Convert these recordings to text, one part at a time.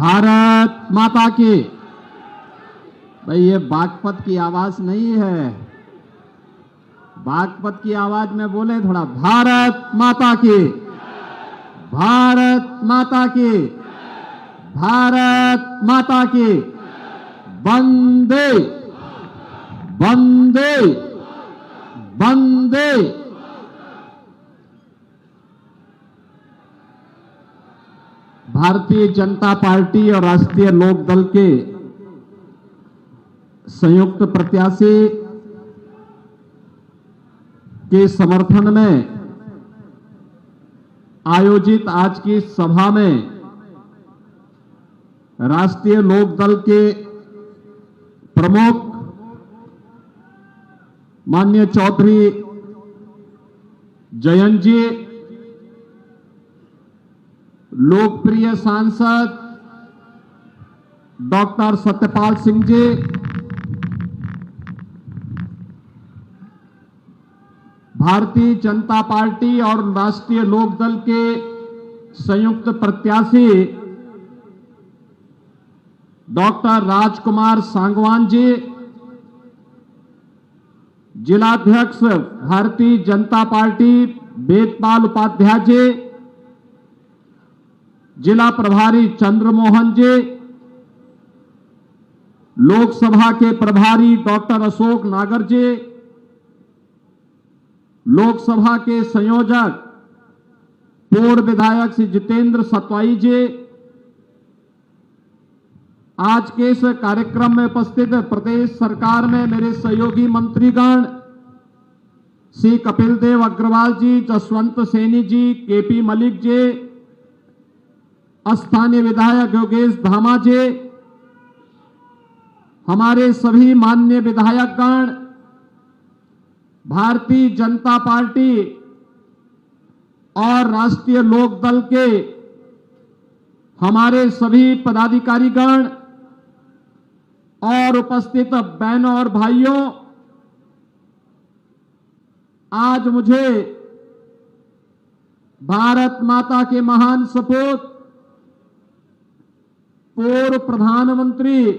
भारत माता की। भाई ये बागपत की आवाज नहीं है, बागपत की आवाज में बोले थोड़ा। भारत माता की, भारत माता की, भारत माता की। वंदे वंदे वंदे। भारतीय जनता पार्टी और राष्ट्रीय लोकदल के संयुक्त प्रत्याशी के समर्थन में आयोजित आज की सभा में राष्ट्रीय लोकदल के प्रमुख माननीय चौधरी जयंत जी, लोकप्रिय सांसद डॉक्टर सत्यपाल सिंह जी, भारतीय जनता पार्टी और राष्ट्रीय लोकदल के संयुक्त प्रत्याशी डॉक्टर राजकुमार सांगवान जी, जिलाध्यक्ष भारतीय जनता पार्टी वेदपाल उपाध्याय जी, जिला प्रभारी चंद्रमोहन जी, लोकसभा के प्रभारी डॉक्टर अशोक नागर जी, लोकसभा के संयोजक पूर्व विधायक श्री जितेंद्र सतवाई जी, आज के इस कार्यक्रम में उपस्थित प्रदेश सरकार में मेरे सहयोगी मंत्रीगण श्री कपिल देव अग्रवाल जी, जसवंत सैनी जी, केपी मलिक जी, स्थानीय विधायक योगेश धामा जी, हमारे सभी माननीय विधायकगण, भारतीय जनता पार्टी और राष्ट्रीय लोकदल के हमारे सभी पदाधिकारीगण और उपस्थित बहनों और भाइयों, आज मुझे भारत माता के महान सपूत पूर्व प्रधानमंत्री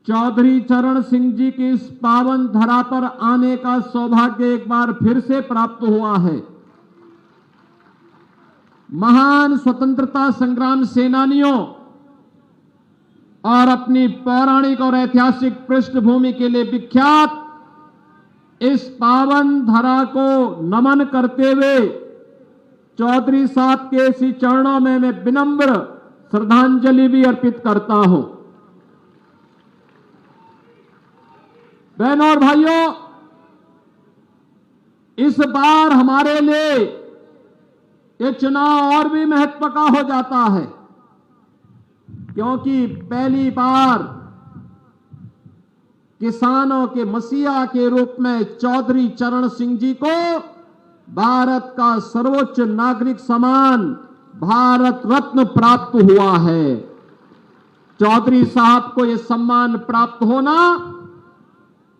चौधरी चरण सिंह जी की इस पावन धरा पर आने का सौभाग्य एक बार फिर से प्राप्त हुआ है। महान स्वतंत्रता संग्राम सेनानियों और अपनी पौराणिक और ऐतिहासिक पृष्ठभूमि के लिए विख्यात इस पावन धरा को नमन करते हुए चौधरी साहब के इसी चरणों में मैं विनम्र श्रद्धांजलि भी अर्पित करता हूं। बहनों और भाइयों, इस बार हमारे लिए ये चुनाव और भी महत्व का हो जाता है, क्योंकि पहली बार किसानों के मसीहा के रूप में चौधरी चरण सिंह जी को भारत का सर्वोच्च नागरिक सम्मान भारत रत्न प्राप्त हुआ है। चौधरी साहब को यह सम्मान प्राप्त होना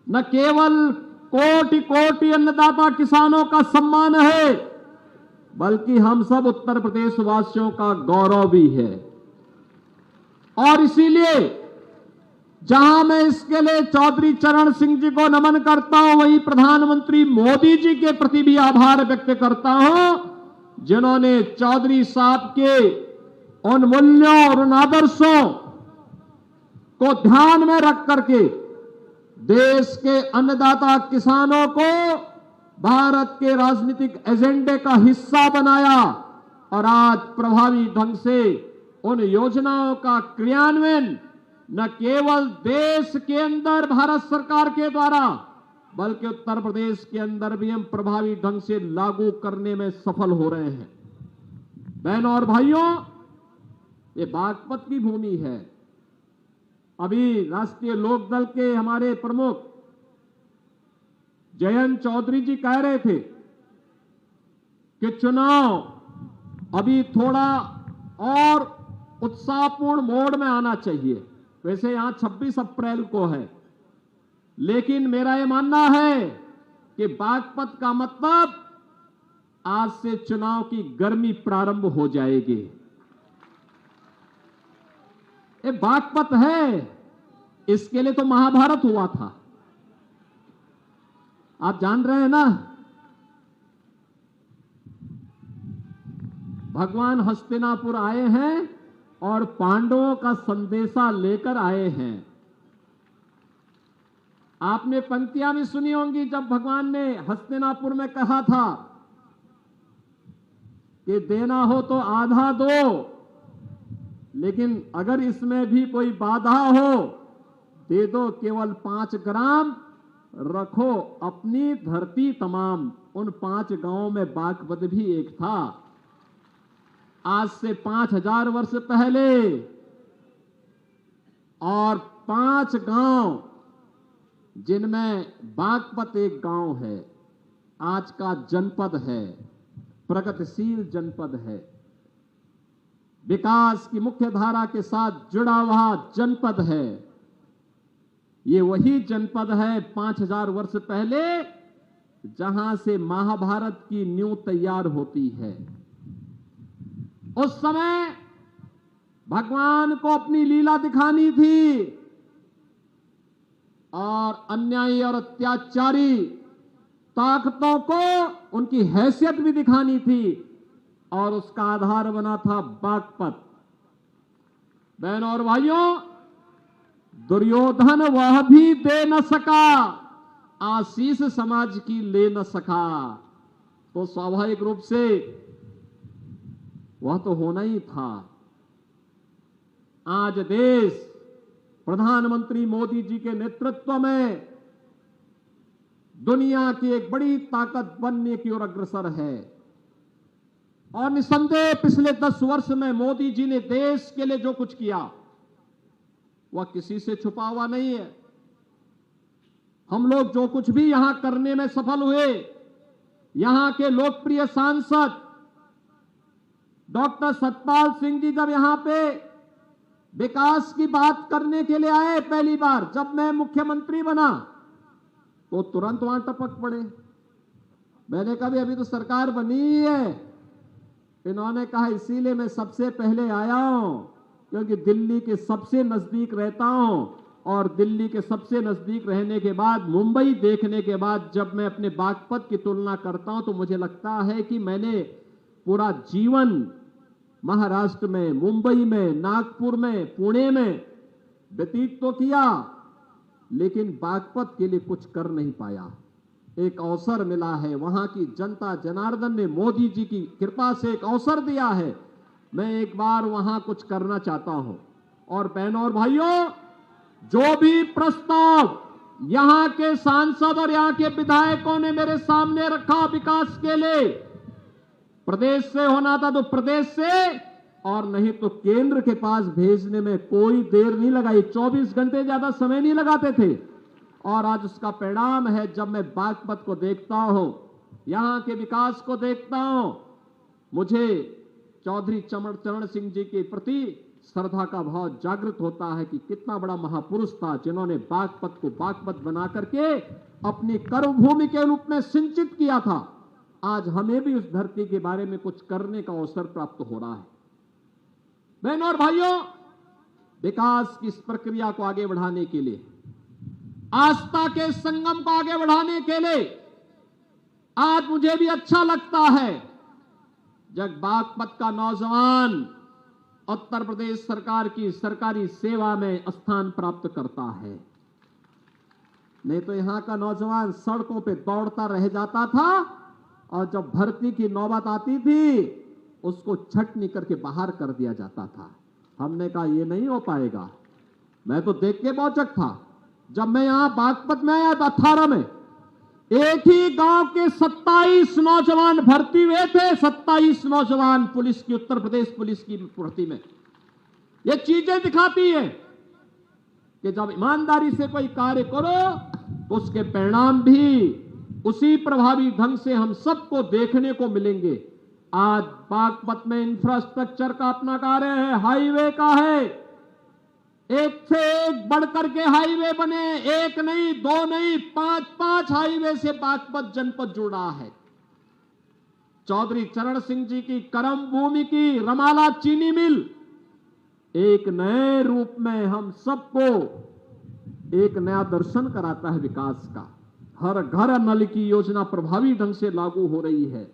न केवल कोटि कोटि अन्नदाता किसानों का सम्मान है, बल्कि हम सब उत्तर प्रदेश वासियों का गौरव भी है। और इसीलिए जहां मैं इसके लिए चौधरी चरण सिंह जी को नमन करता हूं, वहीं प्रधानमंत्री मोदी जी के प्रति भी आभार व्यक्त करता हूं, जिन्होंने चौधरी साहब के उन मूल्यों और उन आदर्शों को ध्यान में रख करके देश के अन्नदाता किसानों को भारत के राजनीतिक एजेंडे का हिस्सा बनाया और आज प्रभावी ढंग से उन योजनाओं का क्रियान्वयन न केवल देश के अंदर भारत सरकार के द्वारा, बल्कि उत्तर प्रदेश के अंदर भी हम प्रभावी ढंग से लागू करने में सफल हो रहे हैं। बहनों और भाइयों, ये बागपत की भूमि है। अभी राष्ट्रीय लोकदल के हमारे प्रमुख जयंत चौधरी जी कह रहे थे कि चुनाव अभी थोड़ा और उत्साहपूर्ण मोड में आना चाहिए। वैसे यहां 26 अप्रैल को है, लेकिन मेरा यह मानना है कि बागपत का मतलब आज से चुनाव की गर्मी प्रारंभ हो जाएगी। ये बागपत है, इसके लिए तो महाभारत हुआ था। आप जान रहे हैं ना, भगवान हस्तिनापुर आए हैं और पांडवों का संदेशा लेकर आए हैं। आपने पंक्तियां भी सुनी होंगी जब भगवान ने हस्तिनापुर में कहा था कि देना हो तो आधा दो, लेकिन अगर इसमें भी कोई बाधा हो दे दो, केवल 5 ग्राम रखो अपनी धरती तमाम। उन 5 गांवों में बागपत भी एक था। आज से 5000 वर्ष पहले, और 5 गांव जिनमें बागपत एक गांव है, आज का जनपद है, प्रगतिशील जनपद है, विकास की मुख्य धारा के साथ जुड़ा हुआ जनपद है। ये वही जनपद है 5000 वर्ष पहले जहां से महाभारत की नींव तैयार होती है। उस समय भगवान को अपनी लीला दिखानी थी और अन्यायी और अत्याचारी ताकतों को उनकी हैसियत भी दिखानी थी, और उसका आधार बना था बागपत। बहनों और भाइयों, दुर्योधन वह भी दे न सका, आशीष समाज की ले न सका, तो स्वाभाविक रूप से वह तो होना ही था। आज देश प्रधानमंत्री मोदी जी के नेतृत्व में दुनिया की एक बड़ी ताकत बनने की ओर अग्रसर है, और निसंदेह पिछले 10 वर्ष में मोदी जी ने देश के लिए जो कुछ किया वह किसी से छुपा हुआ नहीं है। हम लोग जो कुछ भी यहां करने में सफल हुए, यहां के लोकप्रिय सांसद डॉक्टर सतपाल सिंह जी जब यहां पे विकास की बात करने के लिए आए पहली बार, जब मैं मुख्यमंत्री बना तो तुरंत वहां टपक पड़े। मैंने कहा अभी तो सरकार बनी ही है। इन्होंने कहा इसीलिए मैं सबसे पहले आया हूं, क्योंकि दिल्ली के सबसे नजदीक रहता हूं, और दिल्ली के सबसे नजदीक रहने के बाद, मुंबई देखने के बाद जब मैं अपने बागपत की तुलना करता हूं तो मुझे लगता है कि मैंने पूरा जीवन महाराष्ट्र में, मुंबई में, नागपुर में, पुणे में व्यतीत तो किया, लेकिन बागपत के लिए कुछ कर नहीं पाया। एक अवसर मिला है, वहां की जनता जनार्दन ने मोदी जी की कृपा से एक अवसर दिया है, मैं एक बार वहां कुछ करना चाहता हूं। और बहनों और भाइयों, जो भी प्रस्ताव यहां के सांसद और यहां के विधायकों ने मेरे सामने रखा विकास के लिए, प्रदेश से होना था तो प्रदेश से, और नहीं तो केंद्र के पास भेजने में कोई देर नहीं लगाई। 24 घंटे ज्यादा समय नहीं लगाते थे, और आज उसका परिणाम है। जब मैं बागपत को देखता हूं, यहां के विकास को देखता हूं, मुझे चौधरी चरण सिंह जी के प्रति श्रद्धा का भाव जागृत होता है कि कितना बड़ा महापुरुष था, जिन्होंने बागपत को बागपत बना करके अपनी कर्मभूमि के रूप में सिंचित किया था। आज हमें भी उस धरती के बारे में कुछ करने का अवसर प्राप्त हो रहा है। बहनों और भाइयों, विकास की इस प्रक्रिया को आगे बढ़ाने के लिए, आस्था के संगम को आगे बढ़ाने के लिए आज मुझे भी अच्छा लगता है जब बागपत का नौजवान उत्तर प्रदेश सरकार की सरकारी सेवा में स्थान प्राप्त करता है। नहीं तो यहां का नौजवान सड़कों पे दौड़ता रह जाता था, और जब भर्ती की नौबत आती थी उसको छटनी करके बाहर कर दिया जाता था। हमने कहा ये नहीं हो पाएगा। मैं तो देख के बहुत चक था, जब मैं यहां बागपत में आया 18 में, एक ही गांव के 27 नौजवान भर्ती हुए थे। 27 नौजवान पुलिस की, उत्तर प्रदेश पुलिस की भर्ती में। ये चीजें दिखाती है कि जब ईमानदारी से कोई कार्य करो तो उसके परिणाम भी उसी प्रभावी ढंग से हम सबको देखने को मिलेंगे। आज बागपत में इंफ्रास्ट्रक्चर का अपना कार्य है, हाईवे का है, एक से एक बढ़कर के हाईवे बने, एक नहीं, 2 नहीं, 5 हाईवे से बागपत जनपद जुड़ा है। चौधरी चरण सिंह जी की कर्म भूमि की रमाला चीनी मिल एक नए रूप में हम सबको एक नया दर्शन कराता है विकास का। हर घर नल की योजना प्रभावी ढंग से लागू हो रही है।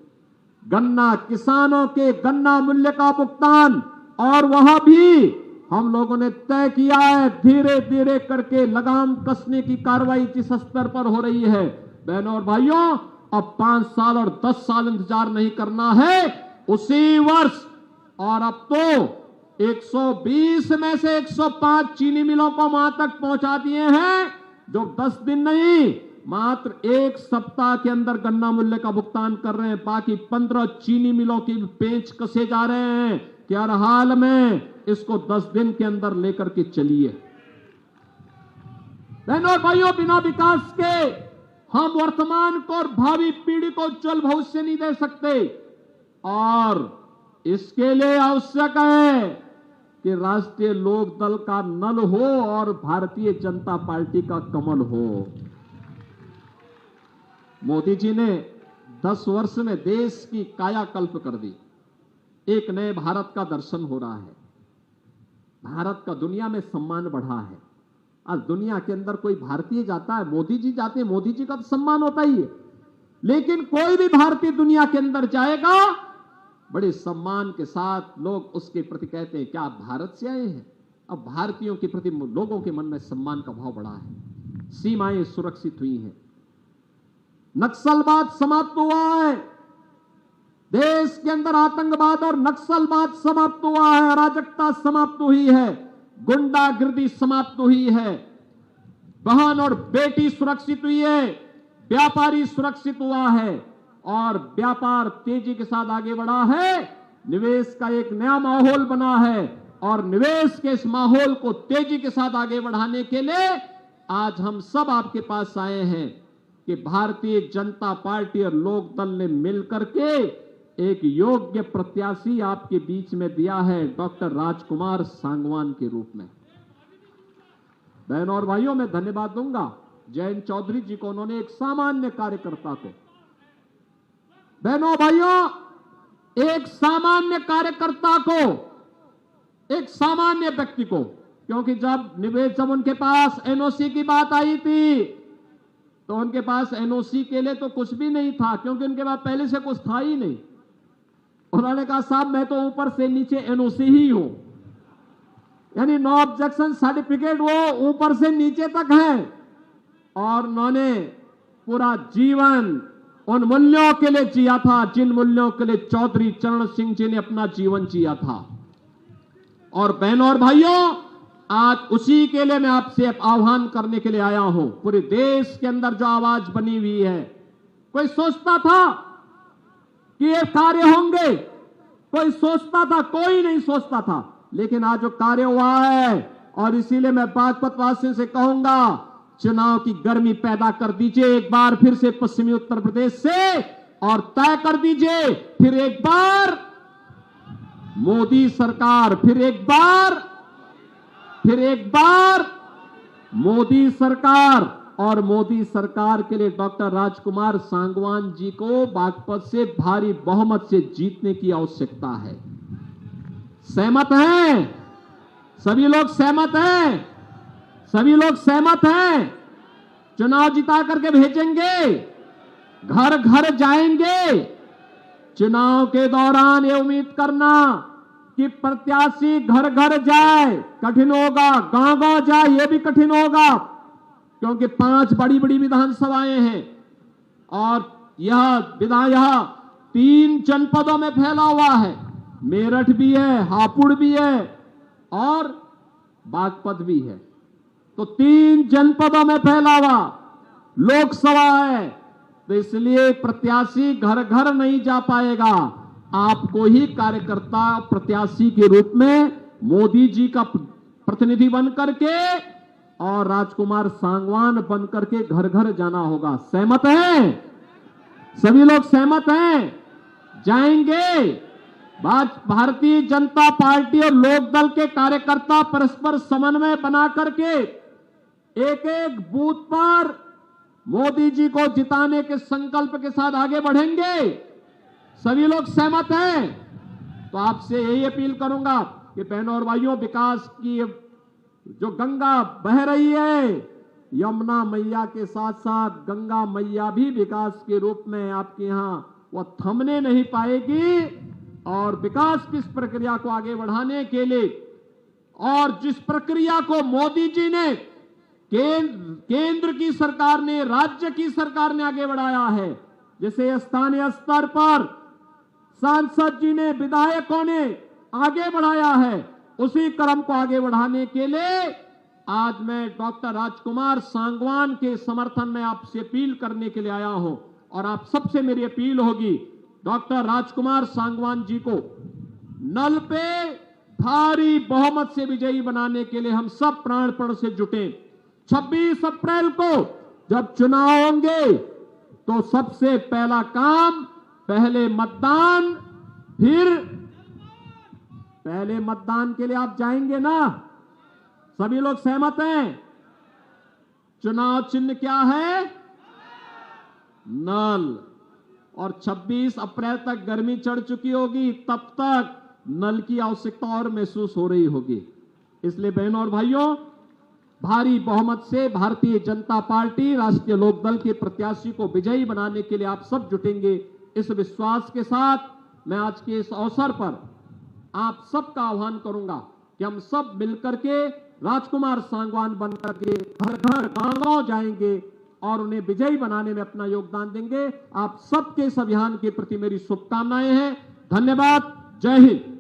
गन्ना किसानों के गन्ना मूल्य का भुगतान, और वहां भी हम लोगों ने तय किया है धीरे धीरे करके लगाम कसने की कार्रवाई जिस स्तर पर हो रही है। बहनों और भाइयों, अब 5 साल और 10 साल इंतजार नहीं करना है, उसी वर्ष। और अब तो 120 में से 105 चीनी मिलों को वहां तक पहुंचा दिए हैं जो 10 दिन नहीं, मात्र 1 सप्ताह के अंदर गन्ना मूल्य का भुगतान कर रहे हैं। बाकी 15 चीनी मिलों की पेंच कसे जा रहे हैं कि हर हाल में इसको 10 दिन के अंदर लेकर के चलिए। बहनों और भाइयों, बिना विकास के हम वर्तमान को और भावी पीढ़ी को उज्जवल भविष्य नहीं दे सकते। और इसके लिए आवश्यक है कि राष्ट्रीय लोक दल का नल हो और भारतीय जनता पार्टी का कमल हो। मोदी जी ने 10 वर्ष में देश की कायाकल्प कर दी। एक नए भारत का दर्शन हो रहा है। भारत का दुनिया में सम्मान बढ़ा है। आज दुनिया के अंदर कोई भारतीय जाता है, मोदी जी जाते हैं, मोदी जी का तो सम्मान होता ही है, लेकिन कोई भी भारतीय दुनिया के अंदर जाएगा, बड़े सम्मान के साथ लोग उसके प्रति कहते हैं क्या आप भारत से आए हैं। अब भारतीयों के प्रति लोगों के मन में सम्मान का भाव बढ़ा है। सीमाएं सुरक्षित हुई हैं, नक्सलवाद समाप्त हुआ है, देश के अंदर आतंकवाद और नक्सलवाद समाप्त हुआ है, अराजकता समाप्त हुई है, गुंडागिर्दी समाप्त हुई है, बहन और बेटी सुरक्षित हुई है, व्यापारी सुरक्षित हुआ है और व्यापार तेजी के साथ आगे बढ़ा है। निवेश का एक नया माहौल बना है और निवेश के इस माहौल को तेजी के साथ आगे बढ़ाने के लिए आज हम सब आपके पास आए हैं कि भारतीय जनता पार्टी और लोक दल ने मिलकर के एक योग्य प्रत्याशी आपके बीच में दिया है, डॉक्टर राजकुमार सांगवान के रूप में। बहनों और भाइयों, मैं धन्यवाद दूंगा जयंत चौधरी जी को। उन्होंने एक सामान्य कार्यकर्ता को, बहनों भाइयों, एक सामान्य कार्यकर्ता को, एक सामान्य व्यक्ति को, क्योंकि जब उनके पास एनओसी की बात आई थी तो उनके पास एनओसी के लिए तो कुछ भी नहीं था, क्योंकि उनके पास पहले से कुछ था ही नहीं। उन्होंने कहा साहब मैं तो ऊपर से नीचे एनओसी ही हूं, यानी नो ऑब्जेक्शन सर्टिफिकेट वो ऊपर से नीचे तक है। और उन्होंने पूरा जीवन उन मूल्यों के लिए जिया था जिन मूल्यों के लिए चौधरी चरण सिंह जी ने अपना जीवन जिया था। और बहनों और भाइयों, आज उसी के लिए मैं आपसे आह्वान करने के लिए आया हूं। पूरे देश के अंदर जो आवाज बनी हुई है, कोई सोचता था कि ये कार्य होंगे, कोई सोचता था, कोई नहीं सोचता था, लेकिन आज जो कार्य हुआ है, और इसीलिए मैं बागपत वासियों से कहूंगा चुनाव की गर्मी पैदा कर दीजिए एक बार फिर से पश्चिमी उत्तर प्रदेश से, और तय कर दीजिए फिर एक बार मोदी सरकार, फिर एक बार मोदी सरकार। और मोदी सरकार के लिए डॉक्टर राजकुमार सांगवान जी को बागपत से भारी बहुमत से जीतने की आवश्यकता है। सहमत हैं? सभी लोग सहमत हैं? सभी लोग सहमत हैं? चुनाव जिता करके भेजेंगे, घर घर जाएंगे। चुनाव के दौरान ये उम्मीद करना कि प्रत्याशी घर घर जाए, कठिन होगा, गांव गांव जाए, ये भी कठिन होगा, क्योंकि 5 बड़ी बड़ी विधानसभाएं हैं और यह 3 जनपदों में फैला हुआ है। मेरठ भी है, हापुड़ भी है और बागपत भी है। तो 3 जनपदों में फैला हुआ लोकसभा है, तो इसलिए प्रत्याशी घर घर नहीं जा पाएगा। आपको ही कार्यकर्ता प्रत्याशी के रूप में मोदी जी का प्रतिनिधि बन करके और राजकुमार सांगवान बन करके घर घर जाना होगा। सहमत हैं? सभी लोग सहमत हैं? जाएंगे। भारतीय जनता पार्टी और लोक दल के कार्यकर्ता परस्पर समन्वय बना करके एक एक बूथ पर मोदी जी को जिताने के संकल्प के साथ आगे बढ़ेंगे। सभी लोग सहमत हैं? तो आपसे यही अपील करूंगा, कि बहनों और भाइयों, विकास की जो गंगा बह रही है, यमुना मैया के साथ साथ गंगा मैया भी विकास के रूप में आपके यहां वो थमने नहीं पाएगी। और विकास की इस प्रक्रिया को आगे बढ़ाने के लिए, और जिस प्रक्रिया को मोदी जी ने, केंद्र की सरकार ने, राज्य की सरकार ने आगे बढ़ाया है, जिसे स्थानीय स्तर पर सांसद जी ने, विधायकों ने आगे बढ़ाया है, उसी क्रम को आगे बढ़ाने के लिए आज मैं डॉक्टर राजकुमार सांगवान के समर्थन में आपसे अपील करने के लिए आया हूं। और आप सबसे मेरी अपील होगी, डॉक्टर राजकुमार सांगवान जी को नल पे भारी बहुमत से विजयी बनाने के लिए हम सब प्राणपण से जुटे। 26 अप्रैल को जब चुनाव होंगे तो सबसे पहला काम, पहले मतदान, फिर पहले मतदान के लिए आप जाएंगे ना? सभी लोग सहमत हैं? चुनाव चिन्ह क्या है? नल। और 26 अप्रैल तक गर्मी चढ़ चुकी होगी, तब तक नल की आवश्यकता और महसूस हो रही होगी। इसलिए बहनों और भाइयों, भारी बहुमत से भारतीय जनता पार्टी राष्ट्रीय लोकदल के प्रत्याशी को विजयी बनाने के लिए आप सब जुटेंगे। इस विश्वास के साथ मैं आज के इस अवसर पर आप सबका आह्वान करूंगा कि हम सब मिलकर के राजकुमार सांगवान बनकर के घर घर गांव जाएंगे और उन्हें विजयी बनाने में अपना योगदान देंगे। आप सबके इस अभियान के प्रति मेरी शुभकामनाएं हैं। धन्यवाद। जय हिंद।